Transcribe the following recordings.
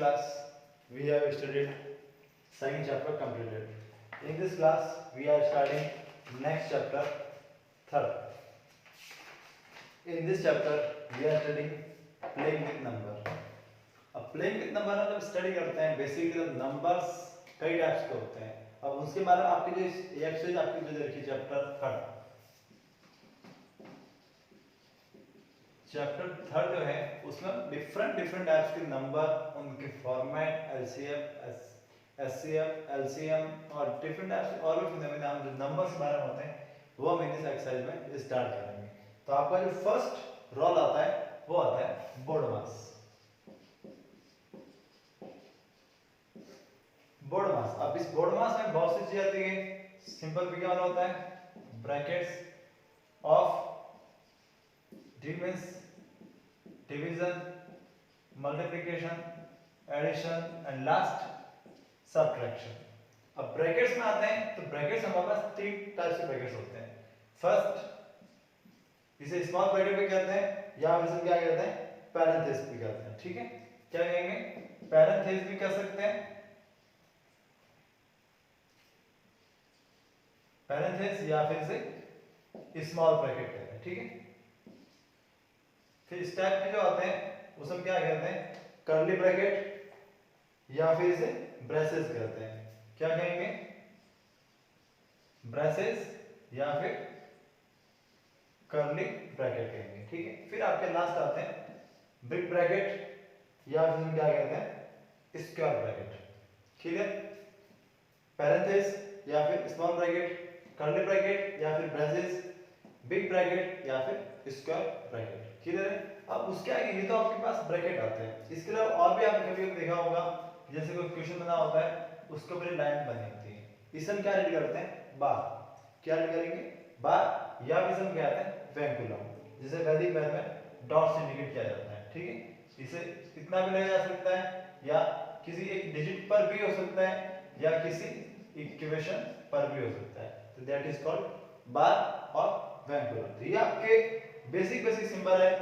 class we have studied second chapter completed. In this class we are starting next chapter, third. In this chapter we are studying playing with number. अब playing with number हम जब study करते हैं basically numbers कई types के होते हैं. अब उसके बारे में आपकी जो एक्सरसाइज आपकी जो देखिए चैप्टर थर्ड जो है उसमें डिफरेंट टाइप्स के नंबर, उनके फॉर्मेट, एलसीएम, एचसीएफ, एलसीएम और डिफरेंट टाइप्स और भी फिनोमेना जो नंबर्स के बारे में होते हैं वो हम इस एक्सरसाइज में स्टार्ट करेंगे. तो आपका जो फर्स्ट रोल आता है वो आता है बोर्ड मास. बोर्ड मास. अब इस बोर्ड मास में बहुत सी चीजें आती है. सिंपल भी क्या होता है brackets of division, multiplication, addition and last subtraction. अब ब्रैकेट्स में आते हैं तो ब्रैकेट्स हमारे पास तीन टाइप से ब्रैकेट्स होते हैं. फर्स्ट इसे स्मॉल ब्रैकेट भी कहते हैं या इसे क्या कहते हैं पैरेंथेसिस भी कहते हैं. ठीक है, क्या कहेंगे पैरेंथेसिस भी कह सकते हैं, पैरेंथेसिस या फिर इसे स्मॉल ब्रैकेट कहते हैं. ठीक है, फिर इस टाइप के जो आते हैं उसे हम क्या कहते हैं कर्ली ब्रैकेट या फिर इसे ब्रेसेस कहते हैं. क्या कहेंगे ब्रेसेस या फिर कर्ली ब्रैकेट कहेंगे. ठीक है, फिर आपके लास्ट आते हैं बिग ब्रैकेट या फिर हम क्या कहते हैं स्क्वायर ब्रैकेट. ठीक है, पैरेंथेसिस या फिर स्मॉल ब्रैकेट, कर्ली ब्रैकेट या फिर ब्रेसेस, बिग ब्रैकेट या फिर स्क्वायर ब्रैकेट. क्लियर है. अब उसके आगे ये तो आपके पास ब्रैकेट आते हैं. इसके अलावा और भी आपने कभी देखा होगा जैसे कोई क्वेश्चन बना होता है उसके ऊपर लाइन बनी होती है. इसे हम क्या रीड करते हैं बार. क्या रीड करेंगे बार या फिर हम कहते हैं वेंकुलम, जिसे वैदिक मैथ में डॉट से इंडिकेट किया जाता है. ठीक है, इसे इतना भी लिया जा सकता है या किसी एक डिजिट पर भी हो सकता है या किसी इक्वेशन पर भी हो सकता है. तो दैट इज कॉल्ड बार और वेंकुलम. तो ये आपके बेसिक सिंबल है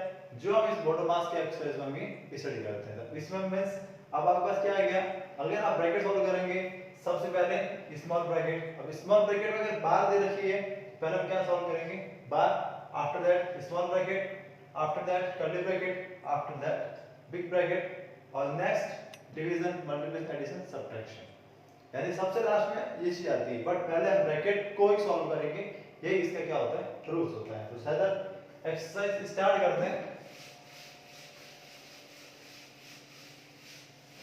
जो हम इस बोर्ड मास के एक्सरसाइज में भी स्टडी करते हैं. तो इसमें मींस अब आपके पास क्या आ गया, अगर आप ब्रैकेट सॉल्व करेंगे सबसे पहले स्मॉल ब्रैकेट. अब स्मॉल ब्रैकेट में अगर बार दे रखी है पहले हम क्या सॉल्व करेंगे bar, after that small bracket, after that curly bracket, after that big bracket और next division, multiplication, addition, subtraction. यानी सबसे लास्ट में ये चीज आती है. बट पहले हम ब्रैकेट को ही सॉल्व करेंगे, यही इसका क्या होता है रूल्स होता है. तो शायद एक्सरसाइज स्टार्ट करते हैं.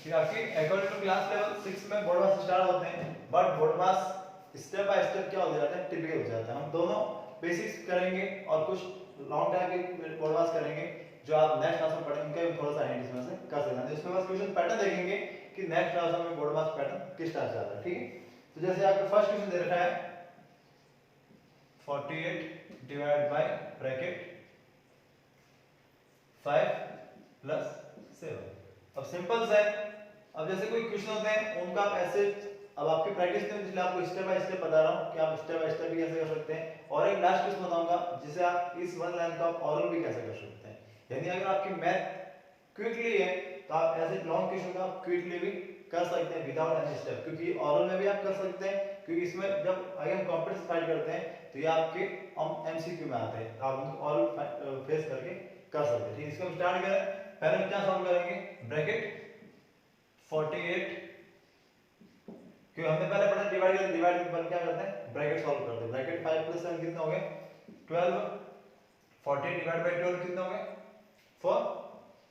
कि आपकी अकॉर्डिंग टू क्लास लेवल 6 में बोर्ड मास स्टार्ट होते हैं but board mass step by step क्या हो जाता है टिपिकल हो जाता है. हम दोनों बेसिक्स करेंगे और कुछ लॉन्ग टाइम के बोर्ड मास करेंगे जो आप नेक्स्ट क्लास में पढ़ेंगे उनका भी थोड़ा सा हिंट इसमें से कर सकते हैं. उसके बाद क्वेश्चन पैटर्न देखेंगे कि नेक्स्ट क्लास में बोर्ड मास पैटर्न किस टाइप से आता है. ठीक है, तो जैसे आपका फर्स्ट क्वेश्चन दे रखा है 48 डिवाइड बाय ब्रैकेट 5 प्लस 7. अब सिंपल से अब जैसे कोई क्वेश्चन होते हैं उनका आप ऐसे अब आपकी प्रैक्टिस में इसलिए आपको स्टेप बाय स्टेप बता रहा हूं कि आप स्टेप बाय स्टेप भी कैसे कर सकते हैं. और एक लास्ट क्वेश्चन बताऊंगा जिसे आप इस वन लाइन का ऑरल भी कैसे कर सकते हैं. यानी अगर आपकी मैथ क्विकली है तो आप ऐसे लॉन्ग क्वेश्चन का क्विकली भी कर सकते हैं विदाउट एनी स्टेप, क्योंकि ऑरल में भी आप कर सकते हैं. क्योंकि इसमें जब अगर हम कॉम्पिटिशन फाइट करते हैं तो ये आपके एमसीक्यू में आते हैं, आप उनको ऑरल फेस करके कर सकते हैं. ठीक है, इसको हम स्टार्ट करें. पहले हम क्या सॉल्व करेंगे ब्रैकेट 48 क्योंकि हमने पहले पढ़ा डिवाइड पर क्या करते हैं ब्रैकेट सॉल्व करते हैं. ब्रैकेट 5 प्लस 7 कितना हो गया 12. 48 डिवाइड बाय 12 कितना हो गया 4.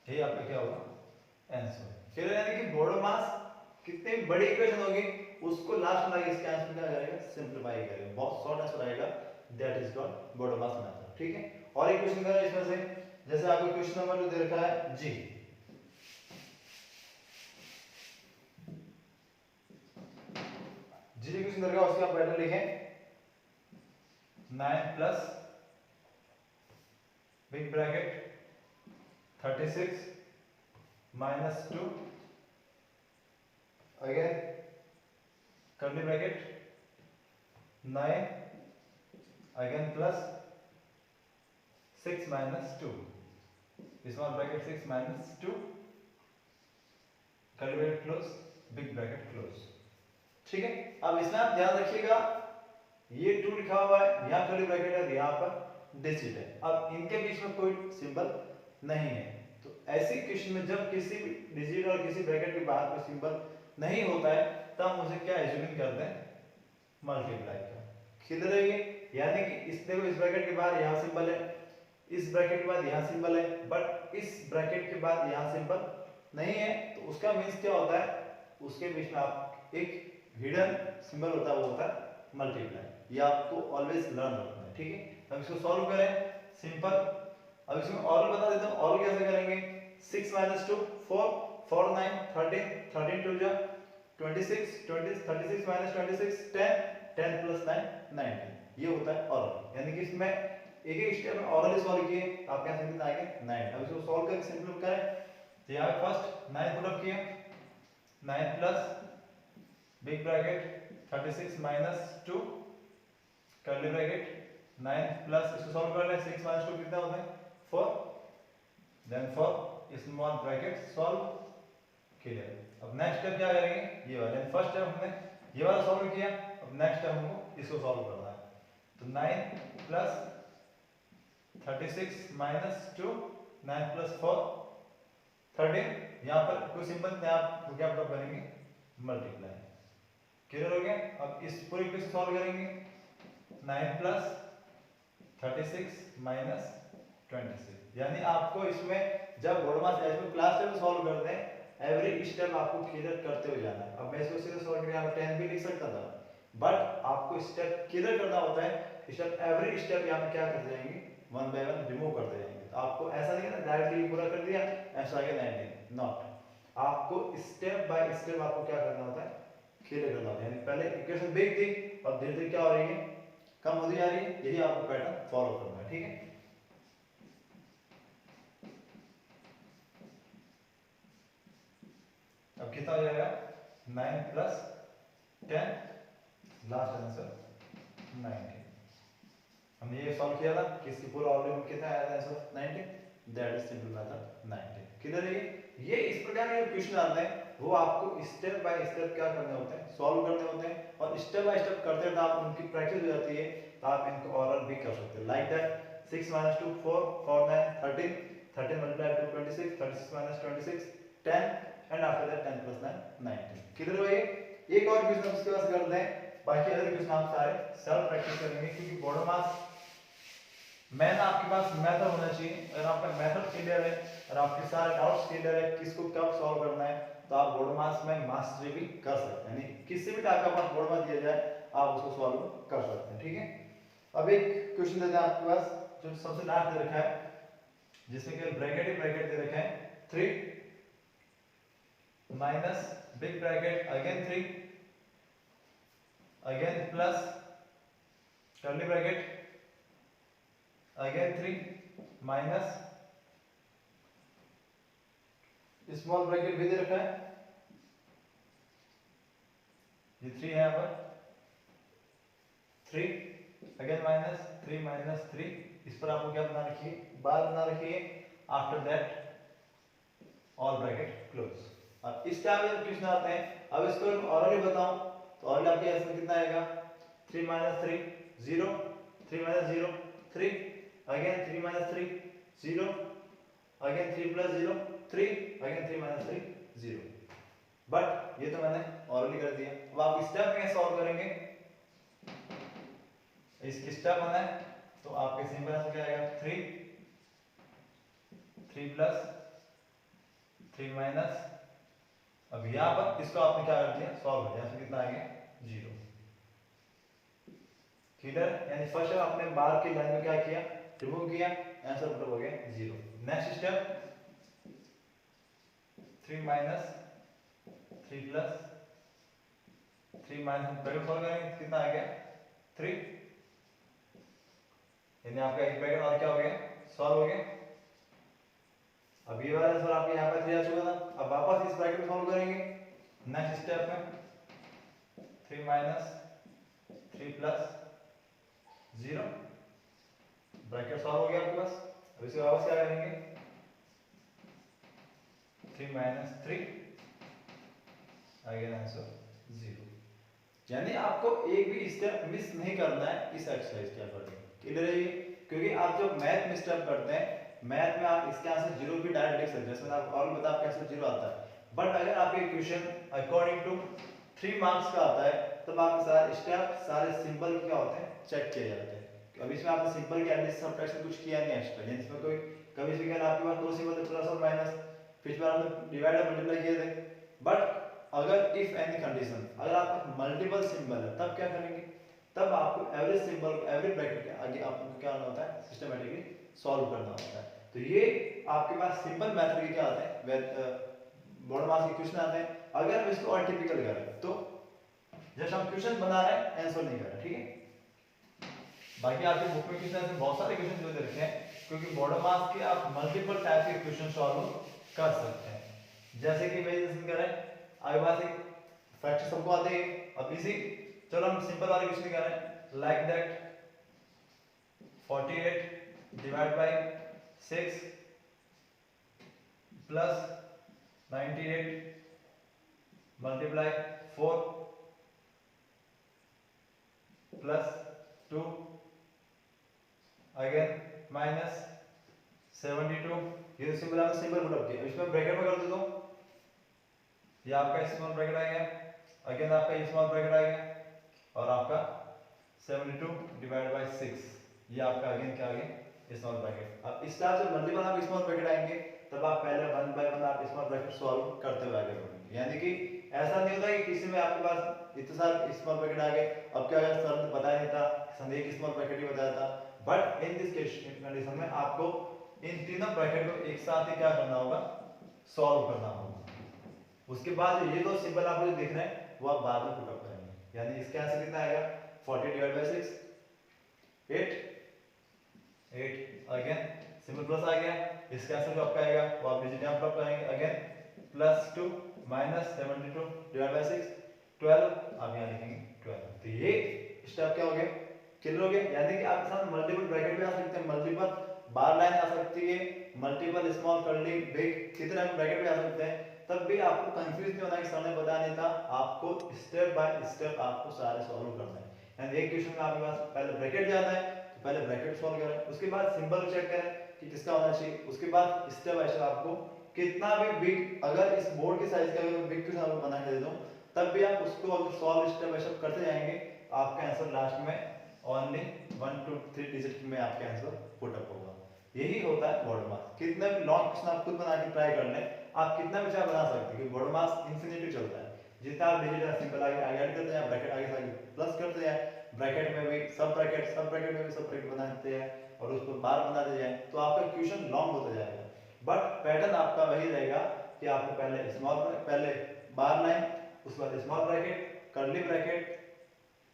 ये आपका क्या होगा आंसर. फिर यानी कि बोर्ड मास कितनी बड़ी इक्वेशन होगी उसको लास्ट में इसके आंसर क्या करेगा सिंपलीफाई करेगा. बहुत शॉर्ट आंसर आएगा. That is called board mass method. ठीक है, और एक क्वेश्चन करें इसमें से. जैसे आपको क्वेश्चन नंबर जो दे रखा है जी, जी क्वेश्चन दे रखा है उसका पैटर्न लिखें 9 plus big bracket 36 minus 2 again curly bracket 9 again plus 6 minus 2 small bracket 6 minus 2 curly bracket close, big bracket close. ठीक है, अब इसमें आप ध्यान रखिएगा ये 2 लिखा हुआ है, यहाँ कर्ली ब्रैकेट है, यहाँ पर डिजिट है। अब इनके बीच में कोई सिंबल नहीं है, तो ऐसी क्वेश्चन में जब किसी भी डिजिट और किसी ब्रैकेट के बाहर कोई सिंबल नहीं होता है तब हम उसे क्या एज्यूम करते हैं, मल्टीप्लाई का। क्लियर है ये? यानी कि इस देखो इस ब्रैकेट के बाहर यहाँ सिंबल है, इस ब्रैकेट के बाद यहाँ सिंबल है, बट इस ब्रैकेट के बाद यहाँ सिंबल नहीं है, तो उसका मीन्स क्या होता है, उसके बीच में आप एक हिडन सिंबल होता है, वो होता है मल्टीप्लाई। ये आपको ऑलवेज लर्न रखना है। ठीक है, अब इसको सॉल्व करें, सिंपल। अब इसमें और बता देता हूँ, और कैसे करेंगे। 6 - 2 4 4 9 13 13 2 जा 26 20 36 - 26 10 10 + 9 19। ये होता है ऑरल, यानी कि इसमें एक एक स्टेप में ऑरली सॉल्व किए, आप यहां से कितना आएंगे 9। अब इसको सॉल्व करके सिंपल करें, तो यहां फर्स्ट 9 पुट किया, 9 plus big bracket 36 - 2 curly bracket 9 plus, इसको सॉल्व कर ले, 6 - 2 कितना होता है 4, then 4 small bracket solve. Clear. अब नेक्स्ट स्टेप क्या करेंगे, ये वाला फर्स्ट स्टेप हमने ये वाला सॉल्व किया, अब नेक्स्ट स्टेप हमको इसको सॉल्व करना है। तो 9 प्लस 36 - 2 9 + 4 13, यहाँ पर कोई सिंबल नहीं, आप क्या पुट करेंगे मल्टीप्लाई। क्लियर हो गया। अब इस पूरे को सॉल्व करेंगे, 9 प्लस 36 माइनस 26, यानी आपको इसमें जब बोर्ड मास एच क्लास टेस्ट सॉल्व करते हैं एवरी स्टेप आपको क्लियर करते हुए जाना है। अब मैं इसको सीधे सॉल्व करके 10 भी लिख सकता था, बट आपको स्टेप क्लियर करना होता है। स्टेप एवरी स्टेप यहाँ पे क्या करते जाएंगे, 1 बाय 1 रिमूव करते जाएंगे। तो आपको ऐसा नहीं है ना डायरेक्टली पूरा कर दिया ऐसा आ गया 19, नॉट। आपको स्टेप बाय स्टेप आपको क्या करना होता है, क्लियर करना होता है। यानी पहले इक्वेशन बिग थी और धीरे धीरे क्या हो रही है, कम होती जा रही है, यही आपको पैटर्न फॉलो करना है। ठीक है, अब कितना हो जाएगा 9 प्लस 10, लास्ट आंसर 19। हमने ये सॉल्व किया था कि इसकी पूरा ऑर्डर कितना आया था answer 19, that is simple method 19। Clear है? ये इस प्रकार के क्वेश्चन आते हैं वो आपको स्टेप बाय स्टेप क्या करने होते हैं, सॉल्व करने होते हैं, और स्टेप बाय स्टेप करते हैं तो आप उनकी प्रैक्टिस हो जाती है, तो आप इनको ओरल भी कर सकते हैं। Like that 6 - 2 4 4 9 13 13 × 2 26 36 - 26 10 and after that 10 + 9 19। Clear हो? ये एक और क्वेश्चन हम इसके बाद करते हैं, बाकी अदर क्वेश्चन आप सारे सेल्फ प्रैक्टिस करेंगे, क्योंकि बोर्ड मास मैन आपके पास मेथड होना चाहिए। अगर आपका मेथड क्लियर है और आपके सारे डाउट्स क्लियर है किसको कब सॉल्व करना है, तो आप बोर्ड मास में मास्टरी भी कर सकते हैं। यानी किसी भी टाइप का पास बोर्ड मास दिया जाए आप उसको सॉल्व कर सकते हैं। ठीक है, अब एक क्वेश्चन देते हैं आपके पास जो सबसे लास्ट दे रखा है, जिसमें केवल ब्रैकेट ही ब्रैकेट दे रखे हैं, 3 minus big bracket again 3 again plus curly bracket again 3 minus small bracket भी दे रखा है, ये 3 है यहाँ पर, 3 अगेन माइनस 3 माइनस 3, इस पर आपको क्या बना रखिए, बार बना रखिए, after that all bracket close. अब इस टाइप के क्वेश्चन आते हैं। अब इसको ऑलरेडी बताऊं तो ऑलरेडी आपके आंसर कितना आएगा, 3 - 3 0 3 - 0 3 अगेन 3 - 3 0 अगेन 3 + 0 3 अगेन 3 - 3 0। बट ये तो मैंने ऑलरेडी कर दिया। अब आप स्टेप में सॉल्व करेंगे, इसकी स्टेप बनाए तो आपके सिंपल आंसर क्या आएगा, 3 3 + 3 माइनस, अब यहां पर इसको आपने क्या कर दिया, सॉल्व कर दिया, तो कितना आएगा 0। क्लियर? यानी फर्स्ट आपने बार की लाइन में क्या किया, रिमूव किया, आंसर मतलब हो गया 0। Next step 3 minus 3 plus 3 minus bracket solve करेंगे, कितना आ गया 3, यानी आपका एक ब्रैकेट और क्या हो गया, सॉल्व हो गया। अब ये वाला आंसर आपके यहाँ पर 3 आ चुका था। अब वापस इस ब्रैकेट को सॉल्व करेंगे, नेक्स्ट स्टेप में 3 माइनस 3 प्लस 0, ब्रैकेट सॉल्व हो गया आपके पास। अब इसे वापस क्या करेंगे, 3 - 3 आगे आंसर 0। यानी आपको एक भी स्टेप मिस नहीं करना है इस एक्सरसाइज के अकॉर्डिंग। क्लियर है ये? क्योंकि आप जब मैथ में स्टेप करते हैं, मैथ में आप इसके आंसर 0 भी डायरेक्ट लिख सकते हैं, जैसे आप और बता आपका आंसर 0 आता है। बट अगर आपके क्वेश्चन अकॉर्डिंग टू 3 मार्क्स का आता है, तब आपके सारे स्टेप सारे सिंपल क्या होते हैं, चेक किए जाते हैं। अब इसमें आपने सिंपल के एडिशन सब्ट्रैक्शन कुछ किया नहीं एक्स्ट्रा, यानी इसमें कोई कभी भी अगर आपके पास दो सिंबल थे प्लस और माइनस, फिर इस बार आपने डिवाइड और मल्टीप्लाई किए थे। बट अगर इफ एनी कंडीशन, अगर आपका मल्टीपल सिंबल है तब क्या करेंगे, तब आपको एवरेज सिंबल एवरेज ब्रैकेट के आगे आपको क्या करना होता है, सिस्टमैटिकली सॉल्व करना होता है। तो ये आपके पास सिंपल मेथड के क्या आते हैं, बोर्ड मार्क्स के क्वेश्चन आते हैं। अगर हम इसको और टिपिकल करें तो जस्ट हम क्वेश्चन बना रहे हैं, आंसर नहीं कर रहे, ठीक है। बाकी आपके बुक में क्वेश्चन ऐसे बहुत सारे क्वेश्चन जो दे रखे हैं, क्योंकि बोर्ड मार्क्स के आप मल्टीपल टाइप के क्वेश्चन सॉल्व कर सकते हैं। जैसे कि मेडिटेशन करें, आपके पास एक फ्रैक्शन सबको आते हैं, अब इसी चलो हम सिंपल वाले क्वेश्चन कर रहे हैं, like that 48 divide by 6 plus 98 multiply 4 plus 2 again minus 72। ये सिंपल आपने सिंपल पुट अप किया, इसमें ब्रैकेट में कर दो, ये आपका स्मॉल ब्रैकेट आ गया, अगेन आपका स्मॉल ब्रैकेट आ गया, और आपका 72 डिवाइड बाय 6, ये आपका अगेन क्या आ गया, स्मॉल ब्रैकेट। अब इस तरह से मल्टीपल आप स्मॉल ब्रैकेट आएंगे, तब आप पहले वन बाय वन आप स्मॉल ब्रैकेट सॉल्व करते हुए आगे बढ़ेंगे। यानी कि ऐसा नहीं होता कि किसी में आपके पास इतने सारे स्मॉल ब्रैकेट आ गए, अब क्या अगर सर ने बताया नहीं था, संदेह की स्मॉल ब्रैकेट ही बताया था, बट इन दिस कंडीशन में आपको इन तीनों ब्रैकेट को एक साथ ही क्या करना होगा, सॉल्व करना होगा। उसके बाद ये दो सिंबल आप जो देख रहे हैं वो आप बाद में पुट अप करेंगे। यानी इसका आंसर कितना आएगा, 40 divide by 6 8 again symbol plus आ गया, इसका आंसर जो आपका आएगा वो आप डिजिट यहां पुट अप करेंगे, again plus 2 minus 72 divide by 6 12, आप यहां लिखेंगे 12। तो ये स्टेप क्या हो गया, क्लियर हो गया। यानी कि आपके साथ मल्टीपल ब्रैकेट भी आ सकते हैं, मल्टीपल बार लाइन आ सकती है, मल्टीपल स्मॉल कर्ली बिग कितने ब्रैकेट भी आ सकते हैं, तब भी आपको कंफ्यूज नहीं होना कि सर ने बताया नहीं था, आपको स्टेप बाय स्टेप आपको सारे सॉल्व करना है। यानी एक क्वेश्चन में आपके पास पहले ब्रैकेट जाता है तो पहले ब्रैकेट सॉल्व करें, उसके बाद सिंबल चेक करें कि किसका होना चाहिए, उसके बाद स्टेप बाय स्टेप आपको कितना भी बिग, अगर इस बोर्ड के साइज का अगर बिग क्वेश्चन आपको बना के दे दूं, तब भी आप उसको सॉल्व स्टेप बाय स्टेप करते जाएंगे, आपका आंसर लास्ट में ओनली 1 to 3 डिजिट में आपका आंसर पुट अप होगा। यही होता है बोर्ड मार्क्स। कितने भी लॉन्ग क्वेश्चन आप खुद बना के ट्राई कर लें, आप कितना भी चाहे बना सकते हैं, क्योंकि बोर्ड मार्क्स इंफिनिटी चलता है। जितना आप डिजिट सिंबल आगे आगे ऐड करते हैं, ब्रैकेट आगे से आगे प्लस करते हैं, ब्रैकेट में भी सब ब्रैकेट में भी सब ब्रैकेट बनाते हैं, और उसको बार बनाते जाएं, तो आपका क्वेश्चन लॉन्ग होता जाएगा। बट पैटर्न आपका वही रहेगा कि आपको पहले बार लाइन, उसके बाद स्मॉल ब्रैकेट, कर्ली ब्रैकेट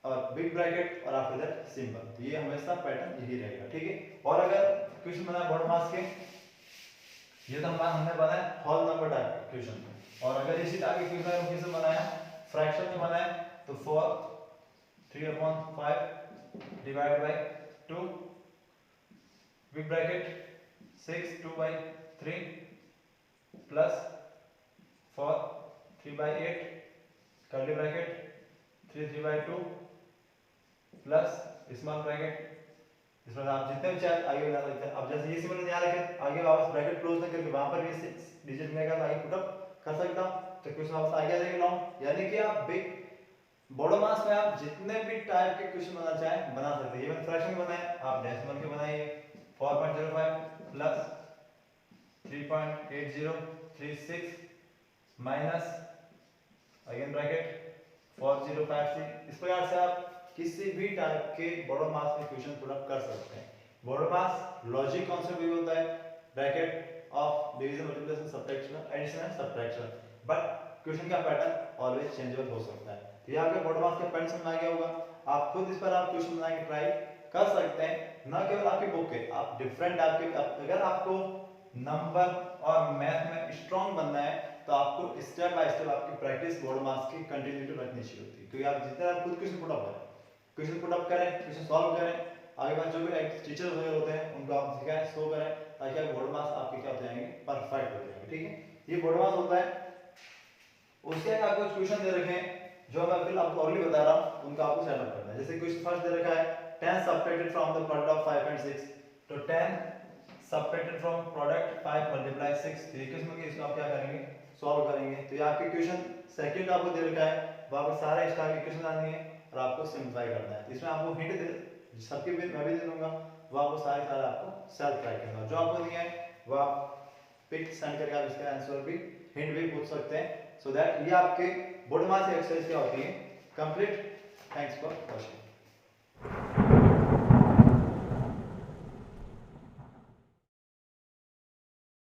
और बिग ब्रैकेट, और आफ्टर दैट सिंबल। तो ये हमेशा पैटर्न यही रहेगा, ठीक है। और अगर क्वेश्चन बना बोर्ड मार्क्स के, ये तो हमने बनाया होल नंबर टाइप क्वेश्चन, और अगर इसी टाइप के क्वेश्चन हम किससे बनाया, फ्रैक्शन में बनाया, तो 4 3/5 divide by 2 big bracket 6 2/3 plus 4 3/8 curly bracket 3/2 plus small bracket, इसमें आप जितने भी चाहे आगे बना सकते हैं। अब जैसे ये सिंबल याद रखें, आगे वापस ब्रैकेट क्लोज नहीं करके वहां पर भी डिजिट में आगे पुट अप कर सकता हूं, तो क्वेश्चन वापस आगे आ जाएगा लॉन्ग। यानी कि आप बिग बोर्ड मार्क्स में आप जितने भी टाइप के क्वेश्चन बनाना चाहें बना सकते हैं। ये मैंने फ्रैक्शन के बनाए, आप डेसिमल के बनाइए, 4.05 प्लस 3.8036 माइनस अगेन ब्रैकेट 4056। इस प्रकार से आप किसी भी टाइप के बोर्ड मार्क्स में क्वेश्चन पुट अप कर सकते हैं। बोर्ड मार्क्स लॉजिक कॉन्सेप्ट भी होता है, bracket of division, multiplication, subtraction, addition and subtraction, but question का पैटर्न ऑलवेज चेंजेबल हो सकता है। तो ये आपके बोर्ड मार्क्स का पैटर्न समझ आ गया होगा। आप खुद इस पर आप क्वेश्चन बना के ट्राई कर सकते हैं, न केवल आपकी बुक के, आप डिफरेंट आपके, अगर आपको नंबर और मैथ में स्ट्रांग बनना है तो आपको स्टेप बाय स्टेप आपकी प्रैक्टिस बोर्ड मार्क्स की कंटिन्यूटी रखनी चाहिए होती है। क्योंकि आप जितना आप खुद क्वेश्चन पुट अप करें, क्वेश्चन सॉल्व करें, आगे बाद जो भी टीचर वगैरह होते हैं उनको आप सिखाएं, शो करें, ताकि आप बोर्ड मार्क्स आपके क्या हो जाएंगे, परफेक्ट हो जाएंगे, ठीक है। ये बोर्ड मार्क्स होता है उसके आगे आपको क्वेश्चन दे रखे हैं जो मैं बिल्कुल आपको ऑलरेडी बता रहा हूं, उनका आपको सेटअप करना है। जैसे क्वेश्चन फर्स्ट दे रखा है 10 subtracted from the product of 5 and 6, तो 10 सबट्रैक्टेड फ्रॉम प्रोडक्ट 5 मल्टीप्लाई 6, तो ये किस्म के इसको आप क्या करेंगे, सॉल्व करेंगे। तो ये आपके क्वेश्चन सेकंड आपको दे रखा है, वो आपको सारे इस टाइप के क्वेश्चन आने हैं और आपको सिंपलीफाई करना है। इसमें आपको हिंट दे सबके भी मैं भी दे दूंगा, वो आपको सारे आपको सेल्फ ट्राई करना है। जो आपको दिया है वो आप पिक सेंड करके आप इसका आंसर भी हिंट भी पूछ सकते हैं, सो दैट ये आपके बोर्ड मार्क्स एक्सरसाइज क्या होती है कंप्लीट। Thanks for watching.